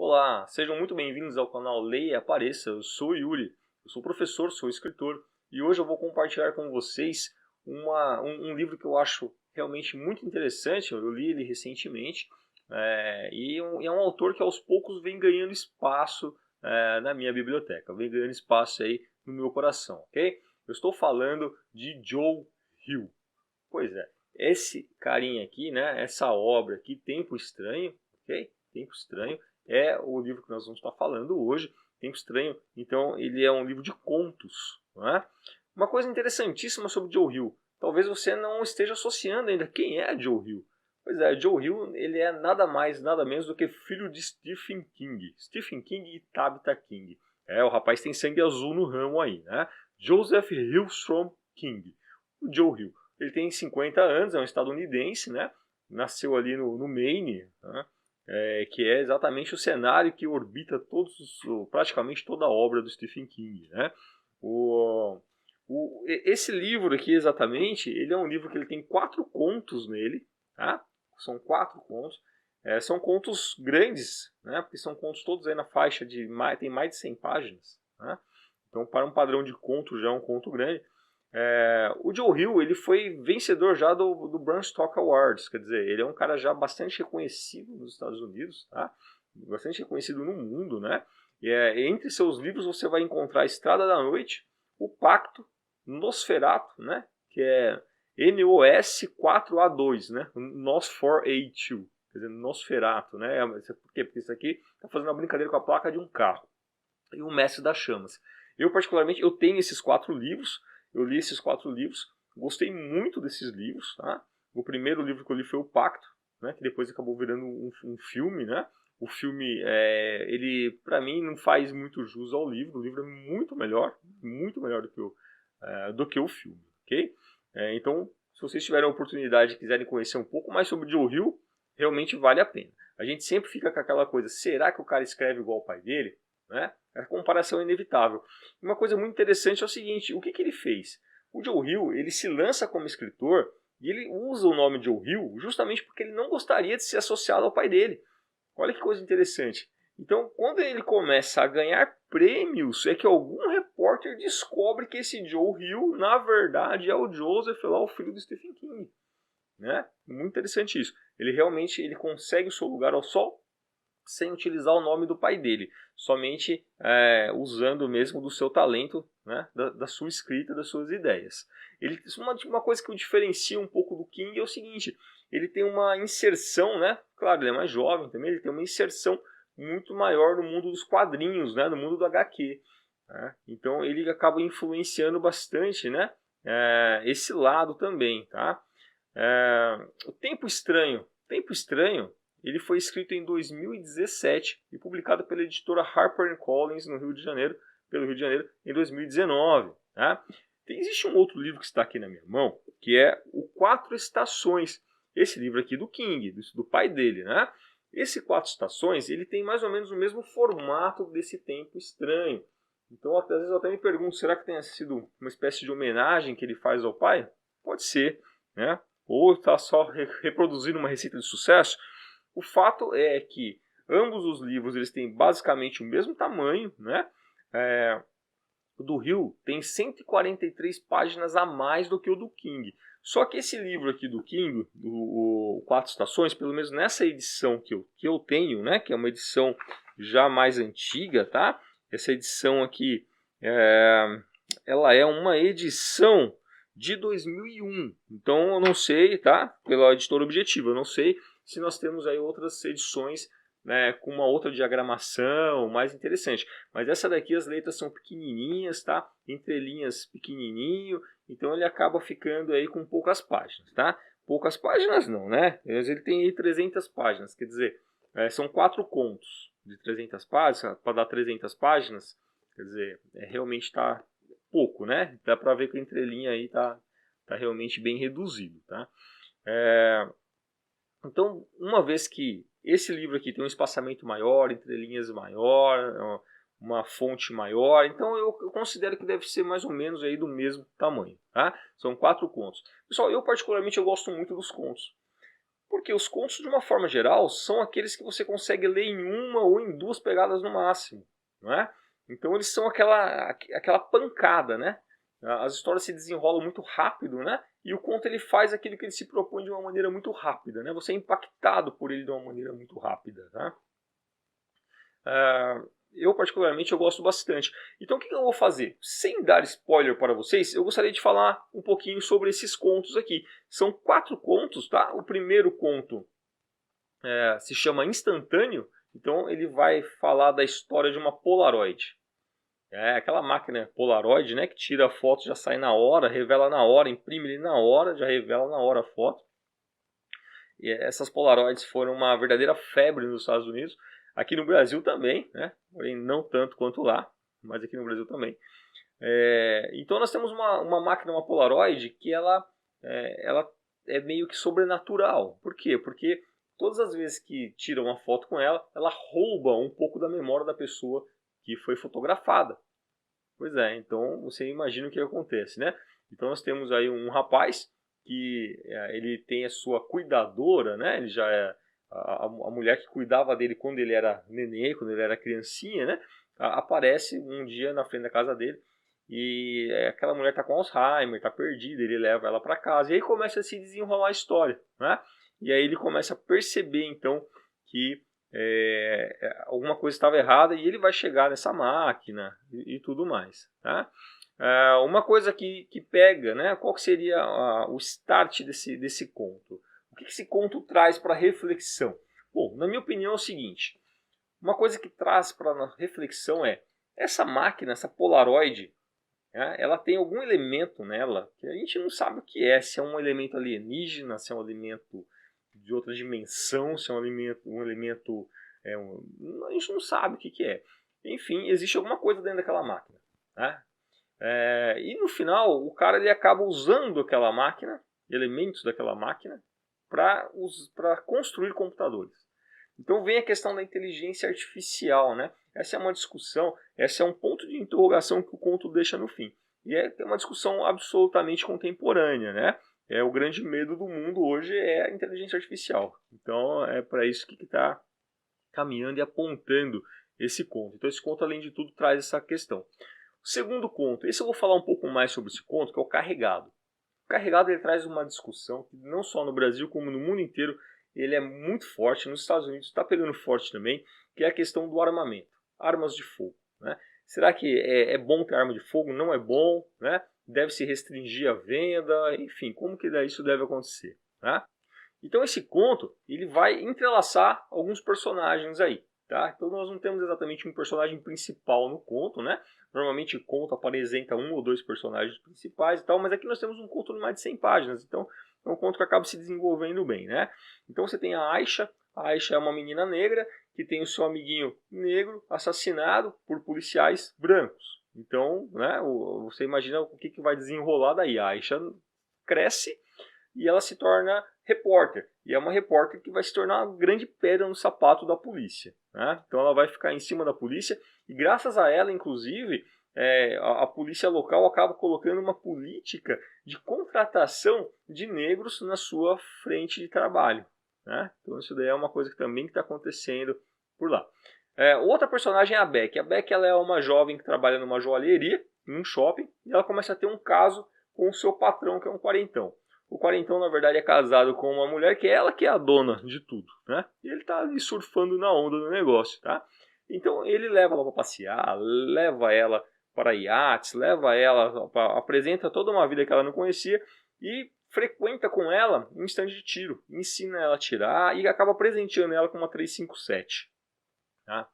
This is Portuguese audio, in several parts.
Olá, sejam muito bem-vindos ao canal Leia e Apareça. Eu sou o Yuri, eu sou professor, sou escritor e hoje eu vou compartilhar com vocês um livro que eu acho realmente muito interessante. Eu li ele recentemente e é um autor que aos poucos vem ganhando espaço na minha biblioteca, vem ganhando espaço aí no meu coração, ok? Eu estou falando de Joe Hill. Pois é, esse carinha aqui, né, essa obra aqui, Tempo Estranho, ok? Tempo Estranho é o livro que nós vamos estar falando hoje. Tempo Estranho, então, ele é um livro de contos, não é? Uma coisa interessantíssima sobre Joe Hill, talvez você não esteja associando ainda quem é Joe Hill. Pois é, Joe Hill, ele é nada mais, nada menos do que filho de Stephen King. Stephen King e Tabitha King. O rapaz tem sangue azul no ramo aí, né? Joseph Hillstrom King. O Joe Hill. Ele tem 50 anos, é um estadunidense, né? Nasceu ali no Maine, né? Que é exatamente o cenário que orbita praticamente toda a obra do Stephen King, né? Esse livro aqui, exatamente, ele é um livro que ele tem 4 contos nele, tá? São 4 contos. São contos grandes, né? Porque são contos todos aí na faixa de tem mais de 100 páginas, né? Então, para um padrão de conto, já é um conto grande. O Joe Hill, ele foi vencedor já do Bram Stoker Awards, quer dizer, ele é um cara já bastante reconhecido nos Estados Unidos, tá? Bastante reconhecido no mundo, né? Entre seus livros você vai encontrar Estrada da Noite, O Pacto, Nosferatu, né? Que é NOS4A2, né? NOS4A2, quer dizer, Nosferatu, né? Por quê? Porque isso aqui está fazendo uma brincadeira com a placa de um carro. E O Mestre das Chamas. Eu, particularmente, eu tenho esses 4 livros. Eu li esses 4 livros, gostei muito desses livros, tá? O primeiro livro que eu li foi O Pacto, né? Que depois acabou virando um filme, né? O filme, ele, para mim, não faz muito jus ao livro. O livro é muito melhor do que o filme, ok? Então, se vocês tiverem a oportunidade e quiserem conhecer um pouco mais sobre Joe Hill, realmente vale a pena. A gente sempre fica com aquela coisa, será que o cara escreve igual o pai dele? Né? A comparação é inevitável. Uma coisa muito interessante é o seguinte, o que ele fez? O Joe Hill, ele se lança como escritor e ele usa o nome Joe Hill justamente porque ele não gostaria de ser associado ao pai dele. Olha que coisa interessante. Então, quando ele começa a ganhar prêmios, é que algum repórter descobre que esse Joe Hill, na verdade, é o Joseph, lá, o filho do Stephen King. Né? Muito interessante isso. Ele realmente consegue o seu lugar ao sol sem utilizar o nome do pai dele, somente usando mesmo do seu talento, né, da sua escrita, das suas ideias. Uma coisa que o diferencia um pouco do King é o seguinte, ele tem uma inserção, né, claro, ele é mais jovem também, ele tem uma inserção muito maior no mundo dos quadrinhos, né, no mundo do HQ. Né? Então ele acaba influenciando bastante, né, esse lado também. Tá? O Tempo Estranho. Tempo Estranho, ele foi escrito em 2017 e publicado pela editora HarperCollins no Rio de Janeiro, em 2019. Tá? Existe um outro livro que está aqui na minha mão, que é o Quatro Estações. Esse livro aqui do King, do pai dele. Né? Esse Quatro Estações, ele tem mais ou menos o mesmo formato desse Tempo Estranho. Então, às vezes eu até me pergunto, será que tenha sido uma espécie de homenagem que ele faz ao pai? Pode ser, né? Ou está só reproduzindo uma receita de sucesso. O fato é que ambos os livros eles têm basicamente o mesmo tamanho, né? O do Hill tem 143 páginas a mais do que o do King. Só que esse livro aqui do King, o Quatro Estações, pelo menos nessa edição que eu tenho, né? Que é uma edição já mais antiga, tá? Essa edição aqui, ela é uma edição de 2001. Então eu não sei, tá? Pela editora Objetiva, eu não sei se nós temos aí outras edições, né, com uma outra diagramação mais interessante. Mas essa daqui as letras são pequenininhas, tá? Entrelinhas pequenininho, então ele acaba ficando aí com poucas páginas, tá? Poucas páginas não, né? Ele tem aí 300 páginas, quer dizer, são 4 contos de 300 páginas, para dar 300 páginas, quer dizer, realmente está pouco, né? Dá para ver que a entrelinha aí tá realmente bem reduzido, tá? Então, uma vez que esse livro aqui tem um espaçamento maior, entrelinhas maior, uma fonte maior, então eu considero que deve ser mais ou menos aí do mesmo tamanho, tá? São 4 contos. Pessoal, eu particularmente eu gosto muito dos contos. Porque os contos, de uma forma geral, são aqueles que você consegue ler em uma ou em duas pegadas no máximo, não é? Então eles são aquela pancada, né? As histórias se desenrolam muito rápido, né? E o conto ele faz aquilo que ele se propõe de uma maneira muito rápida, né? Você é impactado por ele de uma maneira muito rápida, né? Eu particularmente eu gosto bastante. Então o que eu vou fazer? Sem dar spoiler para vocês, eu gostaria de falar um pouquinho sobre esses contos aqui. São 4 contos, tá? O primeiro conto se chama Instantâneo, então ele vai falar da história de uma Polaroid. É aquela máquina Polaroid, né, que tira a foto, já sai na hora, revela na hora, imprime na hora, já revela na hora a foto. E essas Polaroids foram uma verdadeira febre nos Estados Unidos. Aqui no Brasil também, né? Porém não tanto quanto lá, mas aqui no Brasil também. Então nós temos uma máquina, uma Polaroid, que ela é meio que sobrenatural. Por quê? Porque todas as vezes que tiram uma foto com ela, ela rouba um pouco da memória da pessoa que foi fotografada. Pois é, então você imagina o que acontece, né? Então nós temos aí um rapaz que ele tem a sua cuidadora, né? Ele já é a mulher que cuidava dele quando ele era nenê, quando ele era criancinha, né? Aparece um dia na frente da casa dele e aquela mulher está com Alzheimer, está perdida, ele leva ela para casa e aí começa a se desenrolar a história, né? E aí ele começa a perceber então que alguma coisa estava errada e ele vai chegar nessa máquina e tudo mais, tá? Uma coisa que pega, né? Qual que seria o start desse conto? O que esse conto traz para reflexão? Bom, na minha opinião é o seguinte, uma coisa que traz para reflexão é essa máquina, essa Polaroid, né, ela tem algum elemento nela que a gente não sabe o que é, se é um elemento alienígena, se é um elemento de outra dimensão, se é um elemento a gente não sabe o que é. Enfim, existe alguma coisa dentro daquela máquina, né? E no final o cara ele acaba usando aquela máquina, elementos daquela máquina, para construir computadores. Então vem a questão da inteligência artificial, né? Essa é uma discussão, esse é um ponto de interrogação que o conto deixa no fim. E é uma discussão absolutamente contemporânea, né? O grande medo do mundo hoje é a inteligência artificial. Então é para isso que está caminhando e apontando esse conto. Então esse conto, além de tudo, traz essa questão. O segundo conto, esse eu vou falar um pouco mais sobre esse conto, que é o Carregado. O Carregado ele traz uma discussão que não só no Brasil como no mundo inteiro ele é muito forte. Nos Estados Unidos está pegando forte também, que é a questão do armamento, armas de fogo, né? Será que é bom ter arma de fogo? Não é bom, né? Deve se restringir a venda, enfim, como que isso deve acontecer, né? Então esse conto ele vai entrelaçar alguns personagens aí, tá? Então nós não temos exatamente um personagem principal no conto, né? Normalmente o conto apresenta um ou dois personagens principais e tal, mas aqui nós temos um conto de mais de 100 páginas, então é um conto que acaba se desenvolvendo bem, né? Então você tem a Aisha é uma menina negra que tem o seu amiguinho negro assassinado por policiais brancos. Então, né, você imagina o que vai desenrolar daí. A Aisha cresce e ela se torna repórter. E é uma repórter que vai se tornar uma grande pedra no sapato da polícia, né? Então ela vai ficar em cima da polícia e graças a ela, inclusive, a polícia local acaba colocando uma política de contratação de negros na sua frente de trabalho, né? Então isso daí é uma coisa que também está acontecendo por lá. Outra personagem é a Beck. A Beck ela é uma jovem que trabalha numa joalheria, em um shopping, e ela começa a ter um caso com o seu patrão, que é um quarentão. O quarentão, na verdade, é casado com uma mulher que é ela que é a dona de tudo, né? E ele está ali surfando na onda do negócio, tá? Então ele leva ela para passear, leva ela para iates, leva ela, apresenta toda uma vida que ela não conhecia e frequenta com ela em estande de tiro, ensina ela a tirar e acaba presenteando ela com uma 357. Tá?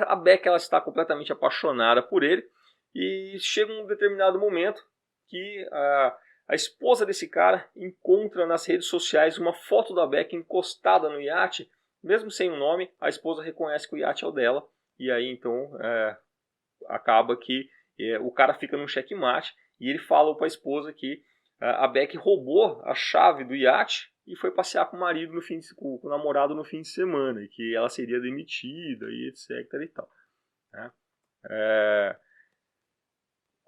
A Beck ela está completamente apaixonada por ele e chega um determinado momento que a esposa desse cara encontra nas redes sociais uma foto da Beck encostada no iate, mesmo sem o nome, a esposa reconhece que o iate é o dela, e aí então acaba que o cara fica num checkmate, e ele fala para a esposa que a Beck roubou a chave do iate e foi passear com o marido com o namorado no fim de semana, e que ela seria demitida, e etc e tal. Né?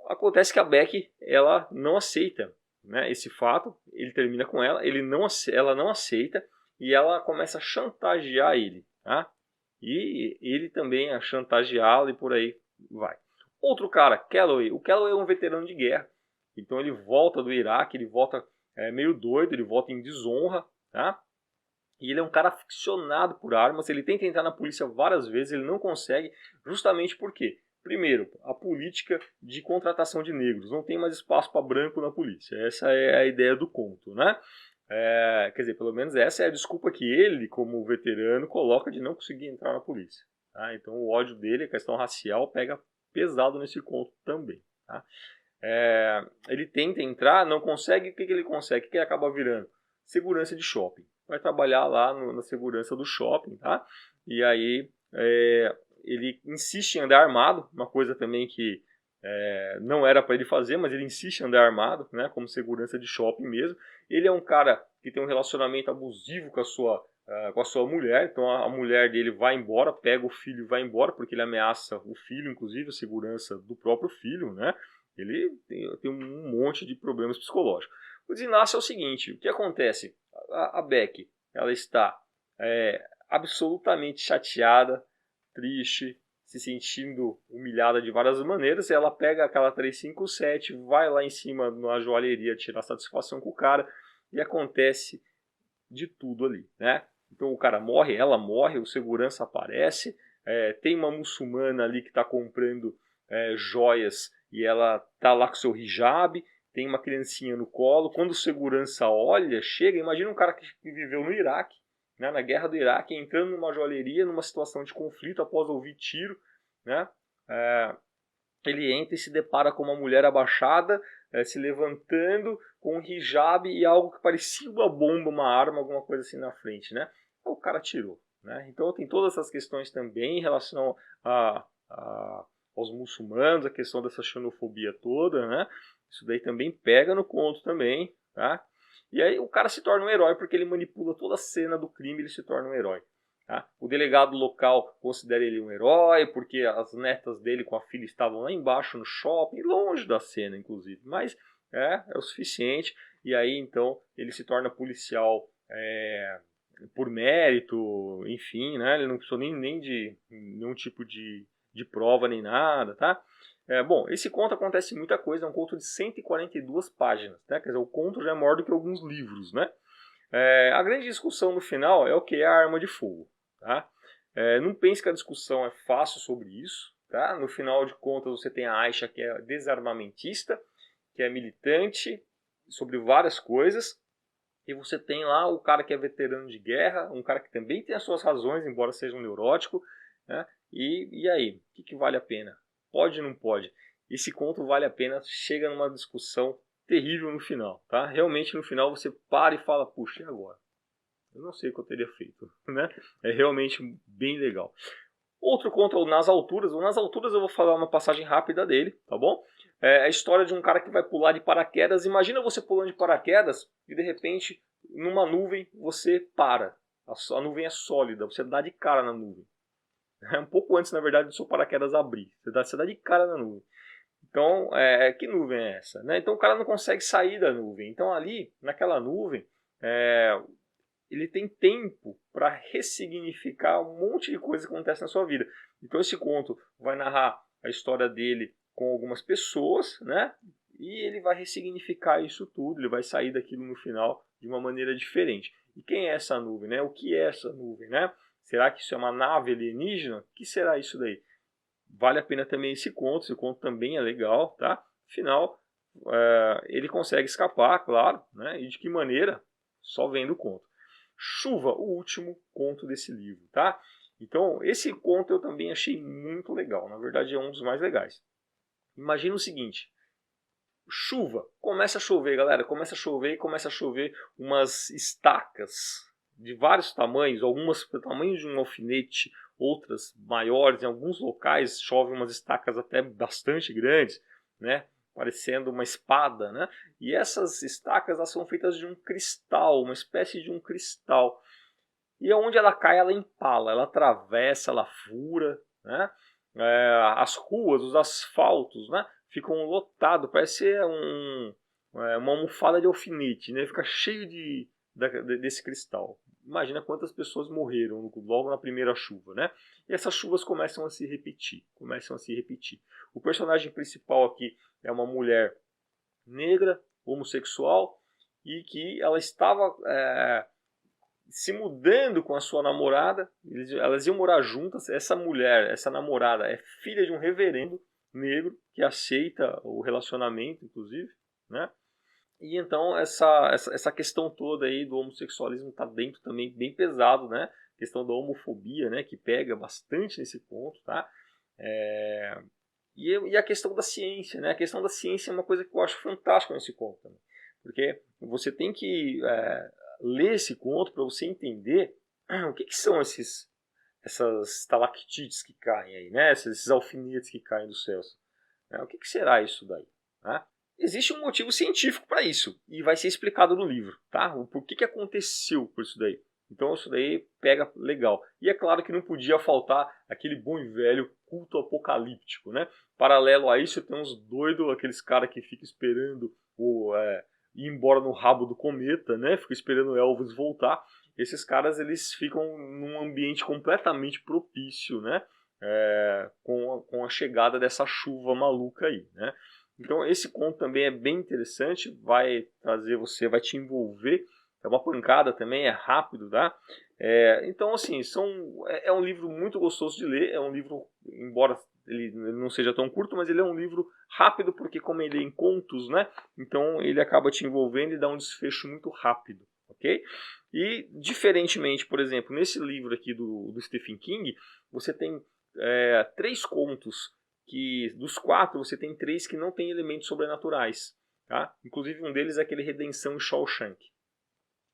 Acontece que a Beck ela não aceita né, esse fato, ele termina com ela, ela não aceita e ela começa a chantagear ele, tá? E ele também a chantageá-la e por aí vai. Outro cara, Calloway. O Calloway é um veterano de guerra, então ele volta do Iraque, ele volta meio doido, ele volta em desonra, tá? E ele é um cara aficionado por armas, ele tenta entrar na polícia várias vezes, ele não consegue, justamente porque, primeiro, a política de contratação de negros, não tem mais espaço para branco na polícia, essa é a ideia do conto, né? Quer dizer, pelo menos essa é a desculpa que ele, como veterano, coloca de não conseguir entrar na polícia. Tá? Então o ódio dele, a questão racial, pega pesado nesse conto também. Tá? Ele tenta entrar, não consegue, o que ele consegue? O que ele acaba virando? Segurança de shopping. Vai trabalhar lá na segurança do shopping, tá? E aí ele insiste em andar armado, uma coisa também que não era para ele fazer, mas ele insiste em andar armado, né, como segurança de shopping mesmo. Ele é um cara que tem um relacionamento abusivo com a sua mulher, então a mulher dele vai embora, pega o filho e vai embora, porque ele ameaça o filho, inclusive a segurança do próprio filho, né? Ele tem um monte de problemas psicológicos. O desenlace é o seguinte, o que acontece? A Beck, ela está absolutamente chateada, triste, se sentindo humilhada de várias maneiras. Ela pega aquela 357, vai lá em cima na joalheria tirar satisfação com o cara e acontece de tudo ali, né? Então o cara morre, ela morre, o segurança aparece, tem uma muçulmana ali que está comprando joias e ela tá lá com seu hijab, tem uma criancinha no colo. Quando o segurança olha, chega, imagina um cara que viveu no Iraque, né, na guerra do Iraque, entrando numa joalheria, numa situação de conflito após ouvir tiro, né? Ele entra e se depara com uma mulher abaixada, se levantando com um hijab e algo que parecia uma bomba, uma arma, alguma coisa assim na frente, né? Então, o cara atirou, né? Então tem todas essas questões também em relação aos muçulmanos, a questão dessa xenofobia toda, né? Isso daí também pega no conto também, tá? E aí o cara se torna um herói porque ele manipula toda a cena do crime, ele se torna um herói. Tá? O delegado local considera ele um herói porque as netas dele com a filha estavam lá embaixo no shopping, longe da cena inclusive, mas é o suficiente. E aí então ele se torna policial por mérito, enfim, né? Ele não precisou nem de nenhum tipo de prova nem nada, tá? Bom, esse conto acontece muita coisa, é um conto de 142 páginas, né? Quer dizer, o conto já é maior do que alguns livros, né? A grande discussão no final é o que é a arma de fogo. Tá? Não pense que a discussão é fácil sobre isso. Tá? No final de contas, você tem a Aisha, que é desarmamentista, que é militante sobre várias coisas. E você tem lá o cara que é veterano de guerra, um cara que também tem as suas razões, embora seja um neurótico. Né? E aí, o que vale a pena? Pode ou não pode? Esse conto vale a pena, chega numa discussão terrível no final. Tá? Realmente no final você para e fala, puxa, e agora? Eu não sei o que eu teria feito, né? É realmente bem legal. Outro conto é o Nas Alturas. O Nas Alturas eu vou falar uma passagem rápida dele, tá bom? É a história de um cara que vai pular de paraquedas. Imagina você pulando de paraquedas e de repente, numa nuvem, você para. A nuvem é sólida, você dá de cara na nuvem. É um pouco antes, na verdade, do seu paraquedas abrir. Você dá de cara na nuvem. Então, que nuvem é essa? Né? Então o cara não consegue sair da nuvem. Então ali, naquela nuvem, ele tem tempo para ressignificar um monte de coisa que acontece na sua vida. Então esse conto vai narrar a história dele com algumas pessoas, né? E ele vai ressignificar isso tudo, ele vai sair daquilo no final de uma maneira diferente. E quem é essa nuvem, né? O que é essa nuvem, né? Será que isso é uma nave alienígena? O que será isso daí? Vale a pena também esse conto também é legal, tá? Afinal, ele consegue escapar, claro, né? E de que maneira? Só vendo o conto. Chuva, o último conto desse livro, tá? Então, esse conto eu também achei muito legal. Na verdade, é um dos mais legais. Imagina o seguinte. Chuva. Começa a chover, galera. Começa a chover umas estacas de vários tamanhos. Algumas do tamanho de um alfinete, outras maiores. Em alguns locais chove umas estacas até bastante grandes, né? Parecendo uma espada, né? E essas estacas elas são feitas de um cristal, uma espécie de um cristal. E onde ela cai, ela empala, ela atravessa, ela fura, né? As ruas, os asfaltos, né? Ficam lotados, parece ser uma almofada de alfinete, né? Fica cheio desse cristal. Imagina quantas pessoas morreram logo na primeira chuva, né? E essas chuvas começam a se repetir, O personagem principal aqui é uma mulher negra, homossexual, e que ela estava se mudando com a sua namorada. Elas iam morar juntas. Essa mulher, essa namorada, é filha de um reverendo negro que aceita o relacionamento, inclusive, né? E então essa questão toda aí do homossexualismo está dentro também bem pesado, né? A questão da homofobia, né? Que pega bastante nesse ponto, tá? E a questão da ciência, né? A questão da ciência é uma coisa que eu acho fantástica nesse conto também. Porque você tem que ler esse conto para você entender o que são essas estalactites que caem aí, né? Esses alfinetes que caem dos céus. O que será isso daí? Né? Existe um motivo científico para isso e vai ser explicado no livro, tá? O porquê que aconteceu por isso daí. Então isso daí pega legal. E é claro que não podia faltar aquele bom e velho culto apocalíptico, né? Paralelo a isso tem uns doidos, aqueles caras que ficam esperando ir embora no rabo do cometa, né? Ficam esperando o Elvis voltar. Esses caras eles ficam num ambiente completamente propício, né? Com a chegada dessa chuva maluca aí, né? Então esse conto também é bem interessante, vai te envolver, é uma pancada também, é rápido, tá? Então assim, é um livro muito gostoso de ler, é um livro, embora ele não seja tão curto, mas ele é um livro rápido, porque como ele é em contos, né? Então ele acaba te envolvendo e dá um desfecho muito rápido, ok? E diferentemente, por exemplo, nesse livro aqui do Stephen King, você tem 3 contos, que dos 4 você tem 3 que não tem elementos sobrenaturais, tá? Inclusive um deles é aquele Redenção em Shawshank,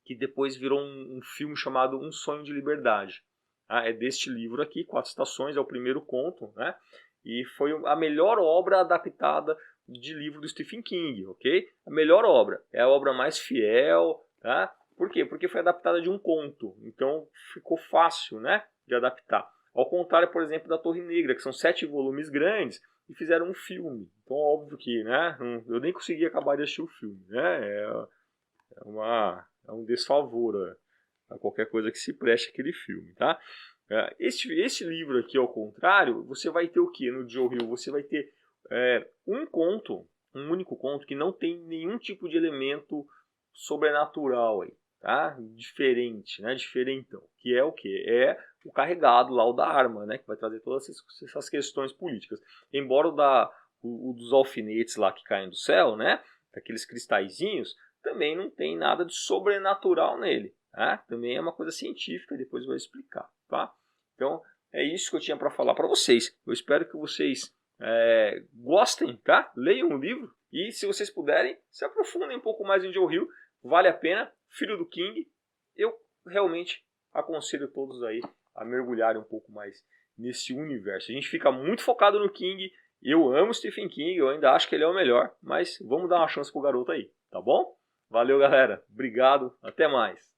que depois virou um filme chamado Um Sonho de Liberdade. É deste livro aqui, 4 Estações, é o primeiro conto, né? E foi a melhor obra adaptada de livro do Stephen King, ok? A melhor obra, é a obra mais fiel, tá? Por quê? Porque foi adaptada de um conto, então ficou fácil, né, de adaptar. Ao contrário, por exemplo, da Torre Negra, que são 7 volumes grandes e fizeram um filme. Então, óbvio que, né, eu nem consegui acabar de assistir o filme, né? É um desfavor a qualquer coisa que se preste aquele filme, tá? Esse livro aqui, ao contrário, você vai ter o que no Joe Hill? Você vai ter um único conto que não tem nenhum tipo de elemento sobrenatural aí, tá? Diferente, né? Diferentão. Que é o que? É o carregado lá, o da arma, né? Que vai trazer todas essas questões políticas. Embora o dos alfinetes lá que caem do céu, né? Aqueles cristalzinhos, também não tem nada de sobrenatural nele. Tá? Também é uma coisa científica, depois eu vou explicar. Tá? Então, é isso que eu tinha para falar para vocês. Eu espero que vocês gostem, tá? Leiam o livro e, se vocês puderem, se aprofundem um pouco mais em Joe Hill. Vale a pena. Filho do King. Eu realmente aconselho todos aí a mergulharem um pouco mais nesse universo. A gente fica muito focado no King. Eu amo Stephen King, eu ainda acho que ele é o melhor, mas vamos dar uma chance pro garoto aí, tá bom? Valeu, galera. Obrigado. Até mais.